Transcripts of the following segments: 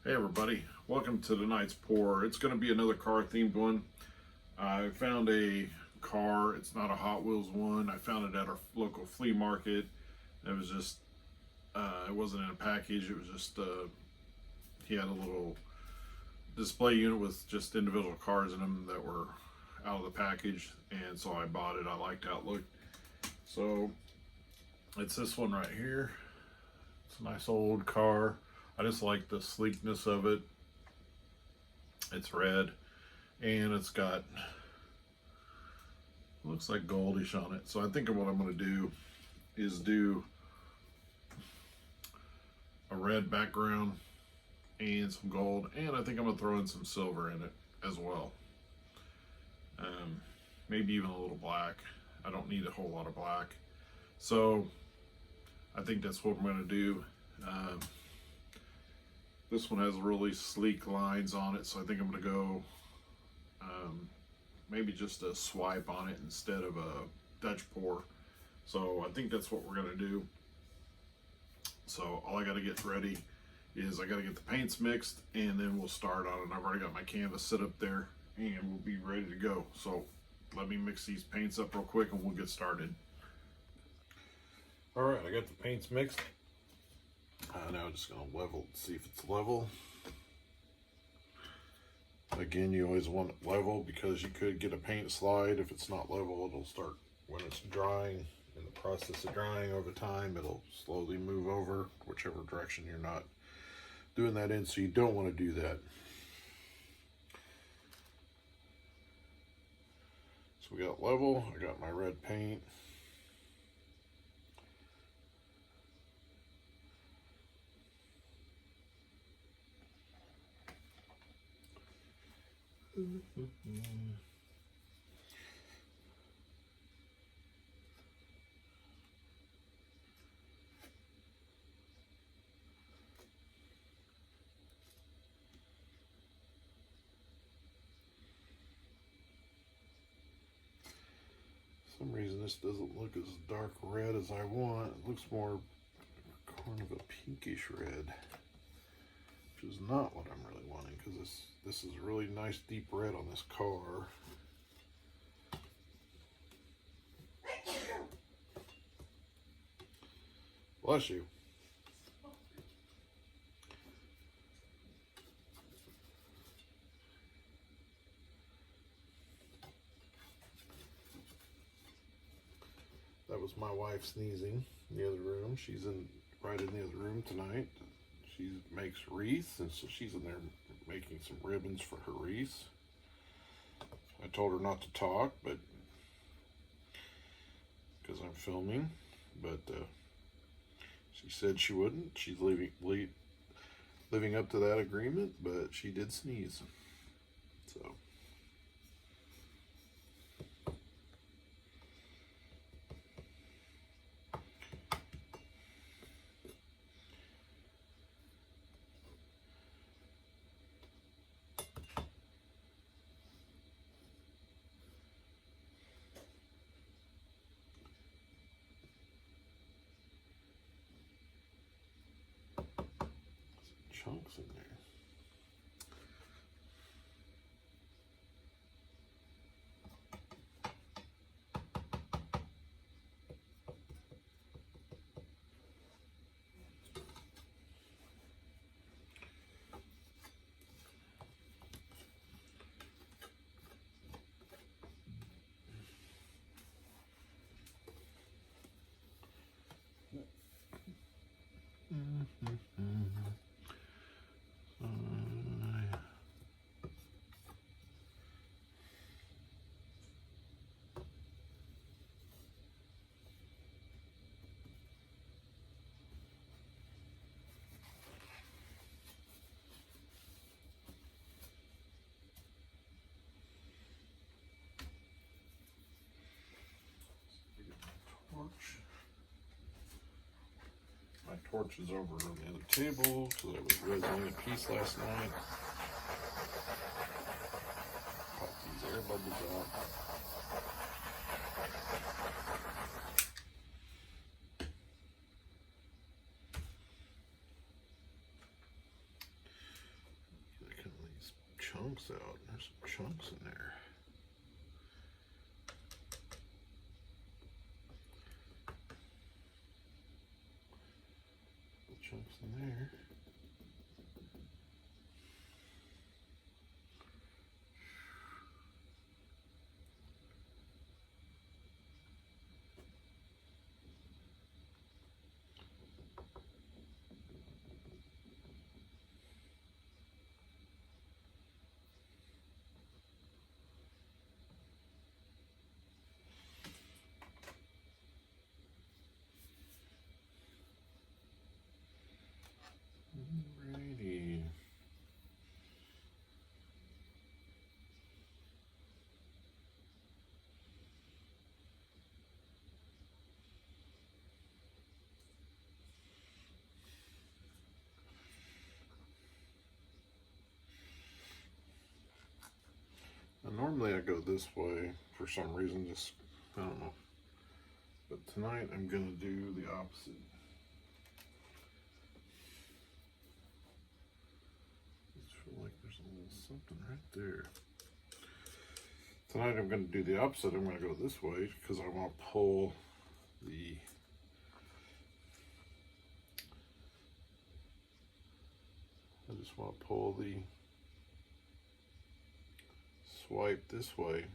Hey everybody, welcome to tonight's pour. It's going to be another car themed one. I found a car, it's not a Hot Wheels one. I found it at our local flea market. It was just, it wasn't in a package, it was just, he had a little display unit with just individual cars in them that were out of the package, and so I bought it. I liked how it looked. So, it's this one right here. It's a nice old car. I just like the sleekness of it. It's red and it's got, looks like goldish on it. So I think what I'm going to do is do a red background and some gold, and I think I'm going to throw in some silver in it as well. Maybe even a little black. I don't need a whole lot of black. So I think that's what I'm going to do. This one has really sleek lines on it, so I think I'm going to go maybe just a swipe on it instead of a Dutch pour. So I think that's what we're going to do. So all I got to get ready is I got to get the paints mixed, and then we'll start on it. I've already got my canvas set up there, and we'll be ready to go. So let me mix these paints up real quick, and we'll get started. All right, I got the paints mixed. Now I'm just going to level it, see if it's level. Again, you always want it level because you could get a paint slide. If it's not level, it'll start when it's drying. In the process of drying over time, it'll slowly move over whichever direction you're not doing that in, so you don't want to do that. So we got level, I got my red paint. For some reason this doesn't look as dark red as I want. It looks more kind of a pinkish red, which is not what I'm really wanting, because this is a really nice deep red on this car. Bless you. That was my wife sneezing in the other room. She's right in the other room tonight. She makes wreaths, and so she's in there making some ribbons for her wreaths. I told her not to talk, but because I'm filming, but she said she wouldn't. She's living up to that agreement, but she did sneeze. So. Chunks in there. Torch. My torch is over on the other table because I was resin a piece last night. Pop these air bubbles out. chunks out. There's some chunks in there. Chunks in there. Alrighty. Now, normally I go this way for some reason, just I don't know. But tonight I'm gonna do the opposite. I feel like there's a little something right there. Tonight I'm going to do the opposite. I'm going to go this way because I want to pull the swipe this way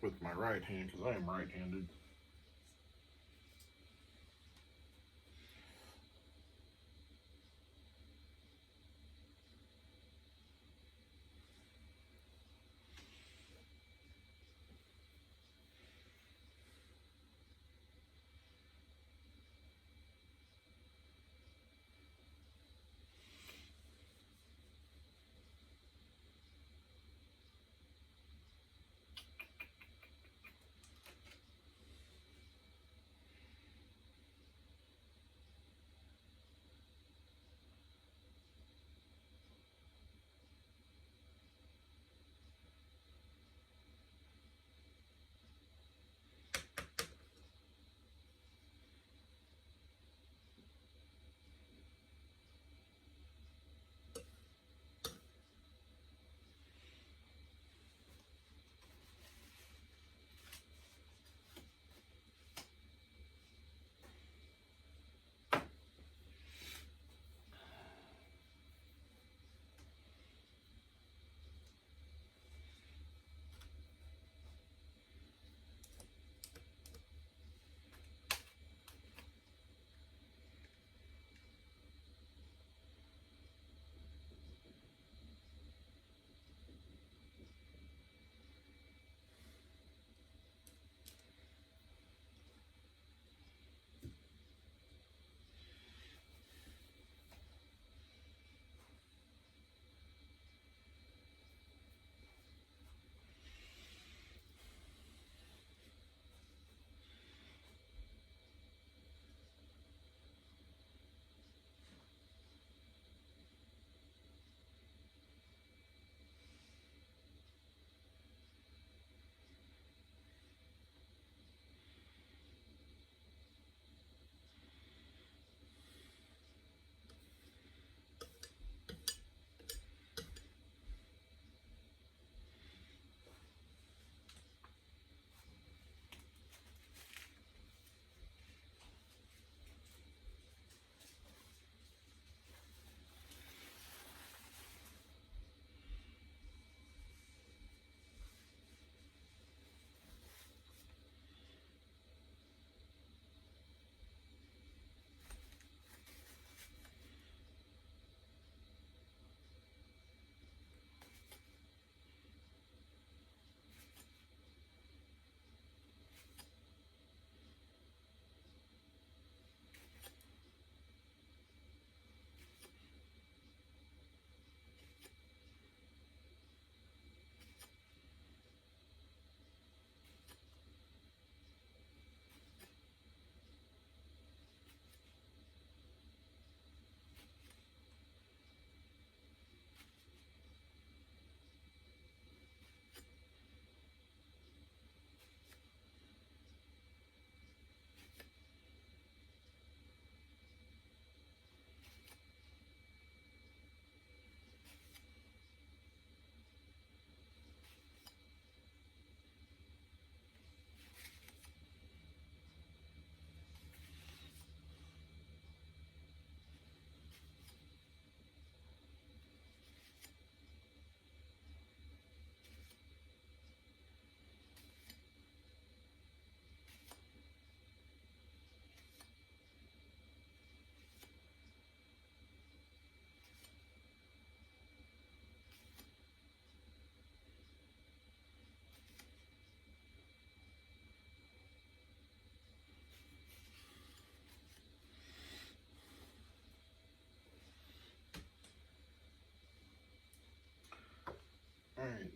with my right hand because I am right-handed.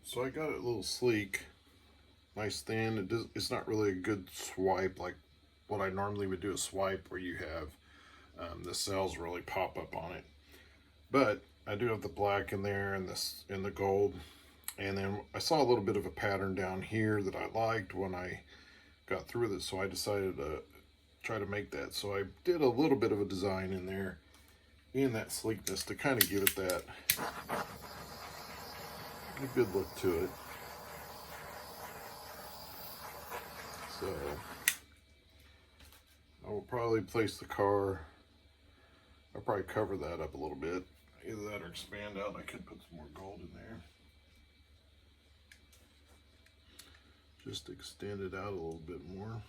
So I got it a little sleek, nice thin. It's not really a good swipe like what I normally would do a swipe where you have the cells really pop up on it. But I do have the black in there and this in the gold. And then I saw a little bit of a pattern down here that I liked when I got through with it, so I decided to try to make that. So I did a little bit of a design in there in that sleekness to kind of give it that a good look to it. So I will probably place the car, I'll probably cover that up a little bit, either that or expand out. I could put some more gold in there, just extend it out a little bit more.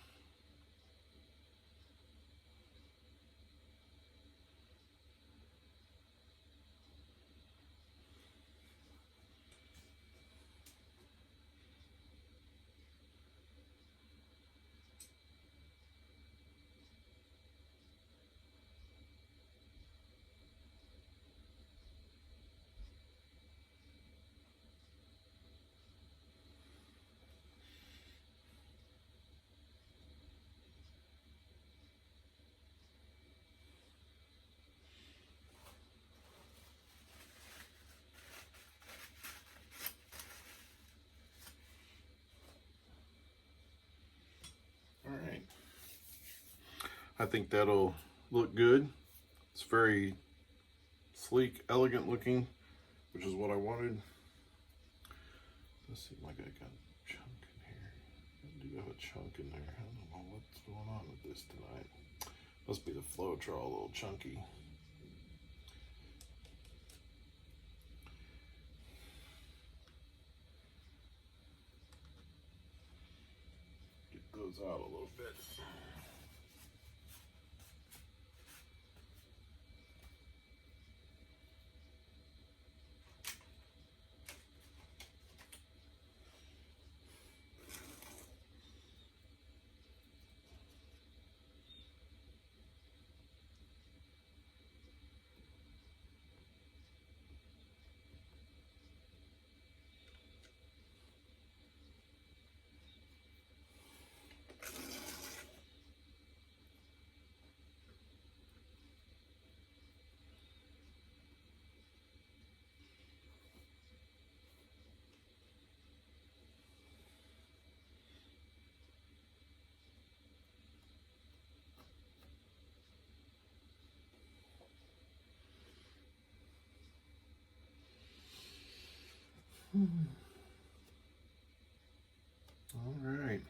Alright, I think that'll look good. It's very sleek, elegant looking, which is what I wanted. Does seem like I got a chunk in here. I do have a chunk in there. I don't know what's going on with this tonight. Must be the Floetrol a little chunky. Get those out a little bit. All right.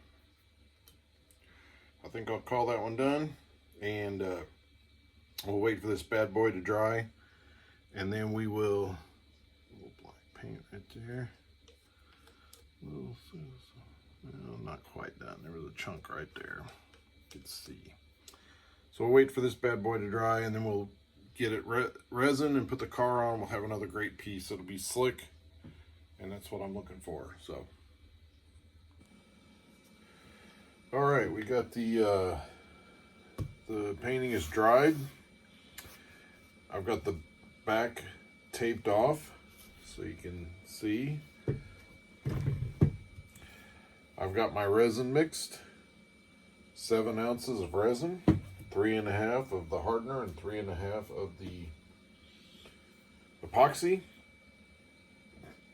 I think I'll call that one done, and we'll wait for this bad boy to dry, and then we will, a little black paint right there. Well, not quite done. There was a chunk right there. You can see. So we'll wait for this bad boy to dry, and then we'll get it resin and put the car on. We'll have another great piece. It'll be slick, and that's what I'm looking for. So, all right, we got the painting is dried. I've got the back taped off so you can see. I've got my resin mixed, 7 ounces of resin, 3.5 of the hardener and 3.5 of the epoxy.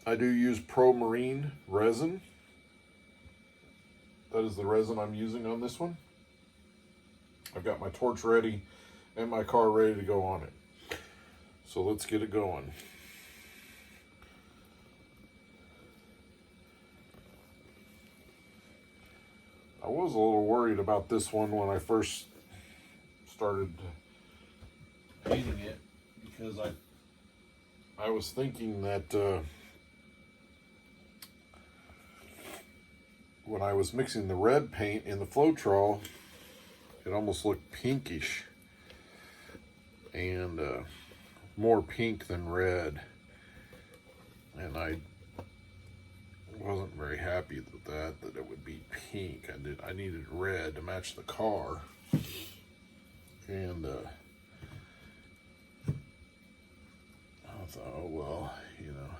I do use Pro Marine resin. That is the resin I'm using on this one. I've got my torch ready and my car ready to go on it. So let's get it going. I was a little worried about this one when I first started painting it, because I was thinking that when I was mixing the red paint in the Floetrol, it almost looked pinkish and more pink than red, and I wasn't very happy with that it would be pink. I needed red to match the car, and I thought, oh well, you know,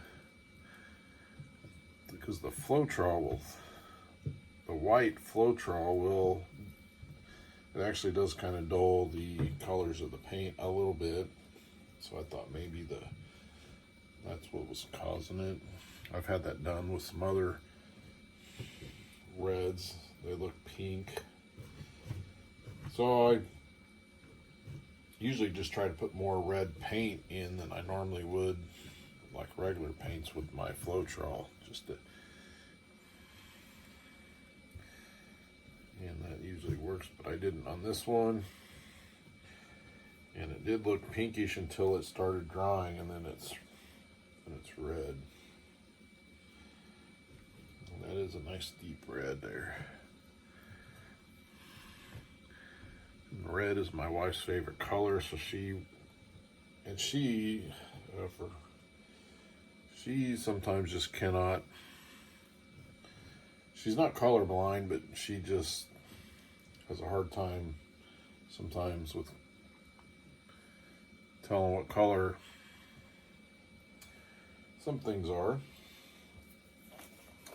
because the Floetrol will, the white Floetrol will, it actually does kind of dull the colors of the paint a little bit. So I thought maybe that's what was causing it. I've had that done with some other reds. They look pink. So I usually just try to put more red paint in than I normally would, like regular paints with my Floetrol, just to, and that usually works, but I didn't on this one. And it did look pinkish until it started drying, and then it's red. And that is a nice deep red there. And red is my wife's favorite color, so she sometimes just cannot. She's not colorblind, but she just has a hard time sometimes with telling what color some things are.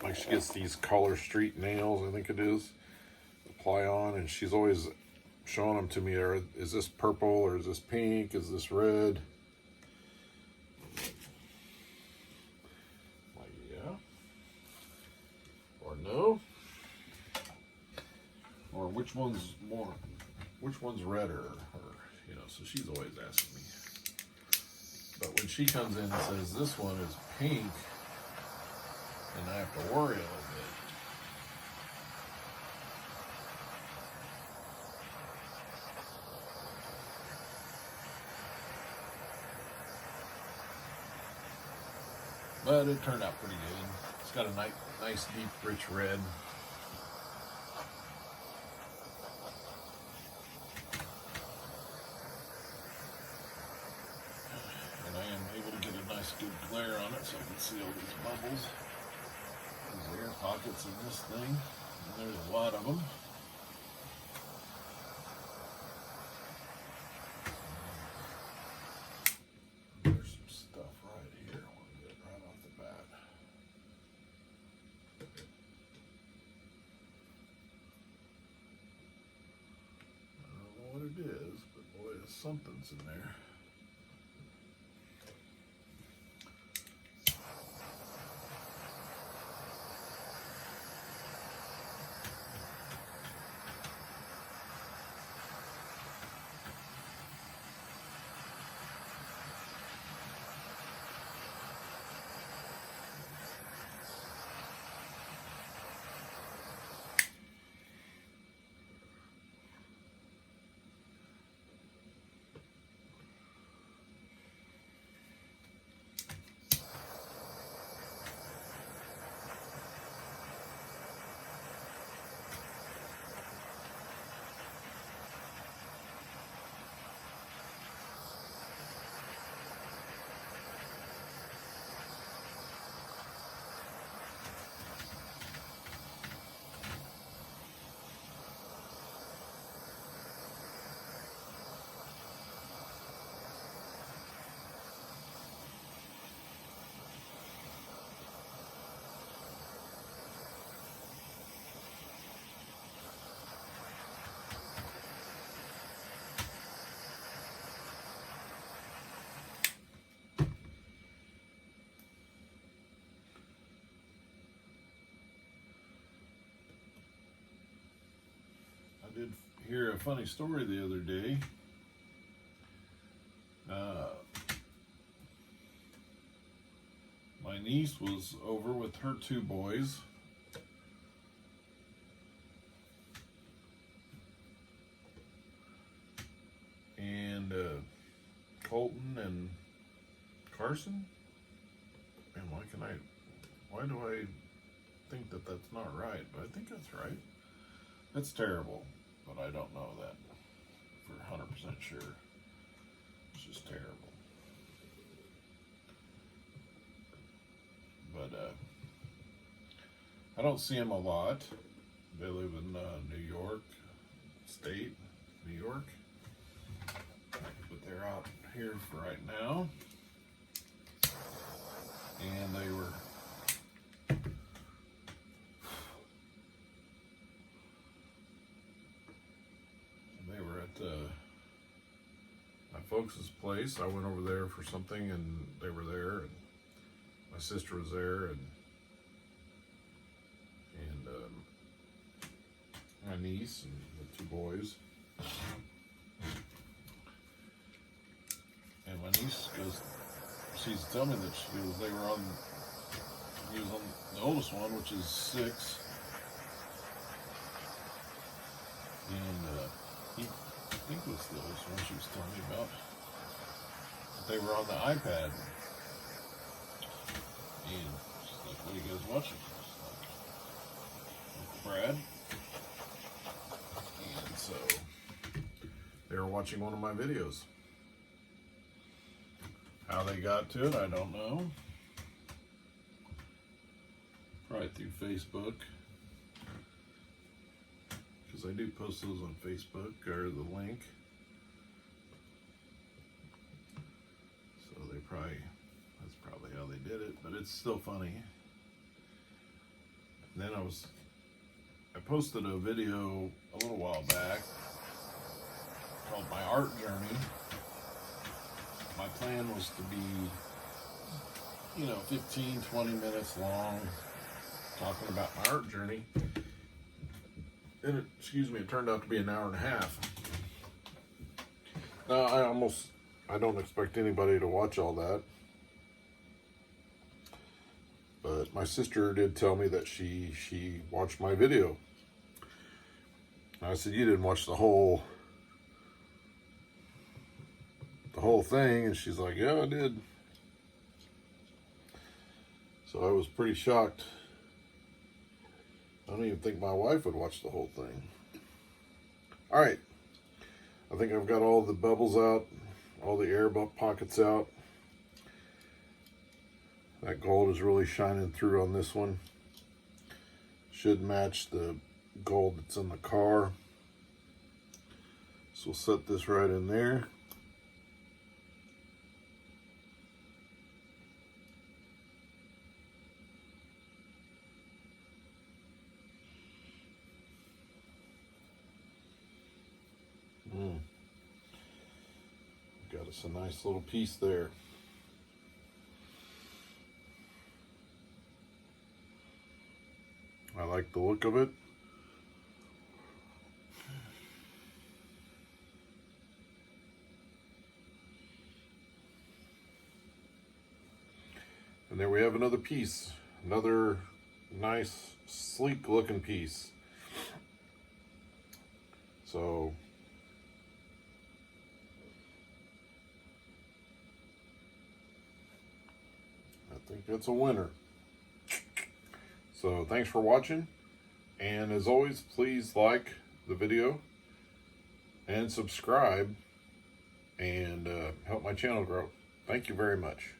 Like she gets these color street nails, I think it is, apply on, and she's always showing them to me. Is this purple, or is this pink, is this red? Like, yeah, or no, or which one's redder, or, you know, so she's always asking me. But when she comes in and says this one is pink, then I have to worry a little bit. But it turned out pretty good. It's got a nice deep, rich red. Good glare on it so I can see all these bubbles. There's air pockets in this thing, and there's a lot of them. There's some stuff right here I want to get right off the bat. I don't know what it is, but boy, something's in there. Did hear a funny story the other day. My niece was over with her two boys, and Colton and Carson. And why do I think that that's not right? But I think that's right. That's terrible. But I don't know that for 100% sure. It's just terrible. But I don't see them a lot. They live in New York State, New York. But they're out here for right now. And they were folks' place. I went over there for something, and they were there, and my sister was there, and my niece and the 2 boys. And my niece goes, she's telling me that he was on the oldest one, which is 6. And I think it was the oldest one she was telling me about. But they were on the iPad. And she's like, what are you guys watching? Uncle Brad. And so they were watching one of my videos. How they got to it, I don't know. Probably through Facebook. Because I do post those on Facebook, or the link. So that's probably how they did it, but it's still funny. And then I posted a video a little while back called My Art Journey. My plan was to be, 15, 20 minutes long, talking about my art journey. And it turned out to be an hour and a half. Now, I don't expect anybody to watch all that. But my sister did tell me that she watched my video. And I said, you didn't watch the whole thing, and she's like, yeah, I did. So I was pretty shocked. I don't even think my wife would watch the whole thing. All right, I think I've got all the bubbles out, all the air pockets out. That gold is really shining through on this one. Should match the gold that's in the car. So we'll set this right in there. Got us a nice little piece there. I like the look of it. And there we have another piece. Another nice, sleek looking piece. So I think that's a winner. So thanks for watching, and as always, please like the video and subscribe and help my channel grow. Thank you very much.